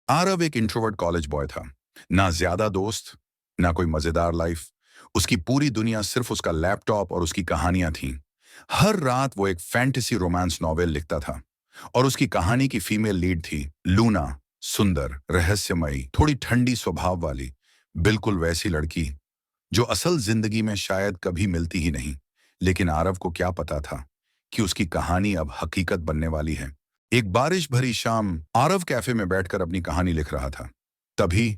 आरव एक introvert college boy था। ना ज्यादा दोस्त, ना कोई मजेदार लाइफ। उसकी पूरी दुनिया सिर्फ उसका लैपटॉप और उसकी कहानियां थीं। हर रात वो एक फैंटेसी रोमांस नॉवेल लिखता था और उसकी कहानी की फीमेल लीड थी लूना। सुंदर, रहस्यमयी, थोड़ी ठंडी स्वभाव वाली, बिल्कुल वैसी लड़की जो असल जिंदगी में शायद कभी मिलती ही नहीं। लेकिन आरव को क्या पता था कि उसकी कहानी अब हकीकत बनने वाली है। एक बारिश भरी शाम आरव कैफे में बैठकर अपनी कहानी लिख रहा था। तभी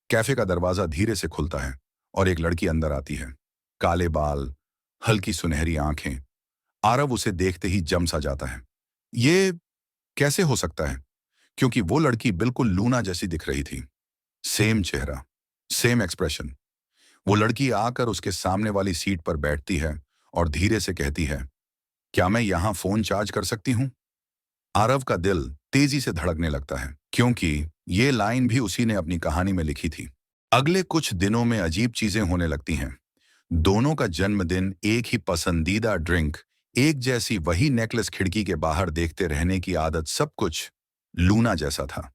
कैफे का दरवाजा धीरे से खुलता है और एक लड़की अंदर आती है। काले बाल, हल्की सुनहरी आंखें। आरव उसे देखते ही जम सा जाता है। ये कैसे हो सकता है? क्योंकि वो लड़की बिल्कुल लूना जैसी दिख रही थी। सेम चेहरा, सेम एक्सप्रेशन। वो लड़की आकर उसके सामने वाली सीट पर बैठती है और धीरे से कहती है, क्या मैं यहाँ फोन चार्ज कर सकती हूँ? आरव का दिल तेजी से धड़कने लगता है क्योंकि ये लाइन भी उसी ने अपनी कहानी में लिखी थी। अगले कुछ दिनों में अजीब चीजें होने लगती हैं। दोनों का जन्मदिन, एक ही पसंदीदा ड्रिंक, एक जैसी वही नेकलेस, खिड़की के बाहर देखते रहने की आदत, सब कुछ लूना जैसा था।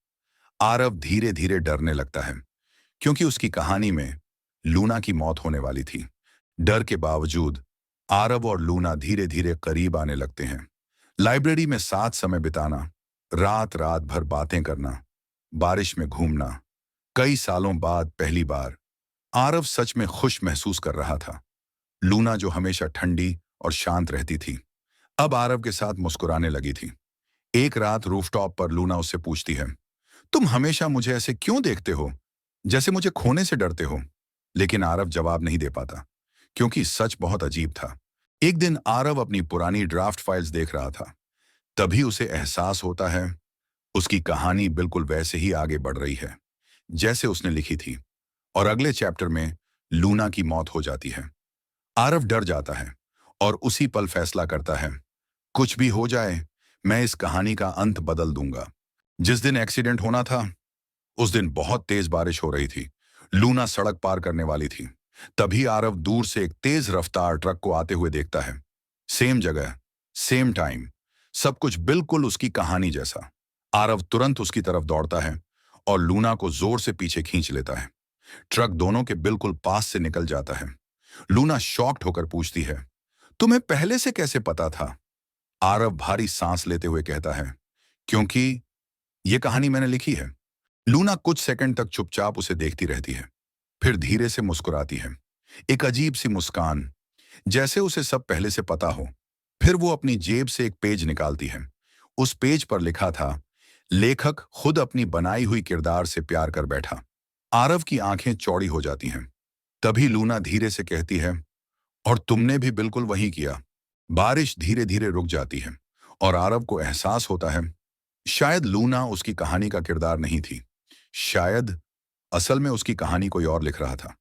आरव धीरे धीरे डरने लगता है क्योंकि उसकी कहानी में लूना की मौत होने वाली थी। डर के बावजूद आरव और लूना धीरे धीरे करीब आने लगते हैं। लाइब्रेरी में साथ समय बिताना, रात रात भर बातें करना, बारिश में घूमना। कई सालों बाद पहली बार आरव सच में खुश महसूस कर रहा था। लूना जो हमेशा ठंडी और शांत रहती थी, अब आरव के साथ मुस्कुराने लगी थी। एक रात रूफटॉप पर लूना उससे पूछती है, तुम हमेशा मुझे ऐसे क्यों देखते हो, जैसे मुझे खोने से डरते हो? लेकिन आरव जवाब नहीं दे पाता क्योंकि सच बहुत अजीब था। एक दिन आरव अपनी पुरानी ड्राफ्ट फाइल्स देख रहा था। तभी उसे एहसास होता है उसकी कहानी बिल्कुल वैसे ही आगे बढ़ रही है जैसे उसने लिखी थी। और अगले चैप्टर में लूना की मौत हो जाती है। आरव डर जाता है और उसी पल फैसला करता है, कुछ भी हो जाए, मैं इस कहानी का अंत बदल दूंगा। जिस दिन एक्सीडेंट होना था, उस दिन बहुत तेज बारिश हो रही थी। लूना सड़क पार करने वाली थी। तभी आरव दूर से एक तेज रफ्तार ट्रक को आते हुए देखता है। सेम जगह, सेम टाइम, सब कुछ बिल्कुल उसकी कहानी जैसा। आरव तुरंत उसकी तरफ दौड़ता है और लूना को जोर से पीछे खींच लेता है। ट्रक दोनों के बिल्कुल पास से निकल जाता है। लूना शॉक्ड होकर पूछती है, तुम्हें पहले से कैसे पता था? आरव भारी सांस लेते हुए कहता है, क्योंकि ये कहानी मैंने लिखी है। लूना कुछ सेकंड तक चुपचाप उसे देखती रहती है, फिर धीरे से मुस्कुराती है। एक अजीब सी मुस्कान, जैसे उसे सब पहले से पता हो। फिर वो अपनी जेब से एक पेज निकालती है। उस पेज पर लिखा था, लेखक खुद अपनी बनाई हुई किरदार से प्यार कर बैठा। आरव की आंखें चौड़ी हो जाती हैं। तभी लूना धीरे से कहती है, और तुमने भी बिल्कुल वही किया। बारिश धीरे धीरे रुक जाती है और आरव को एहसास होता है, शायद लूना उसकी कहानी का किरदार नहीं थी। शायद असल में उसकी कहानी कोई और लिख रहा था।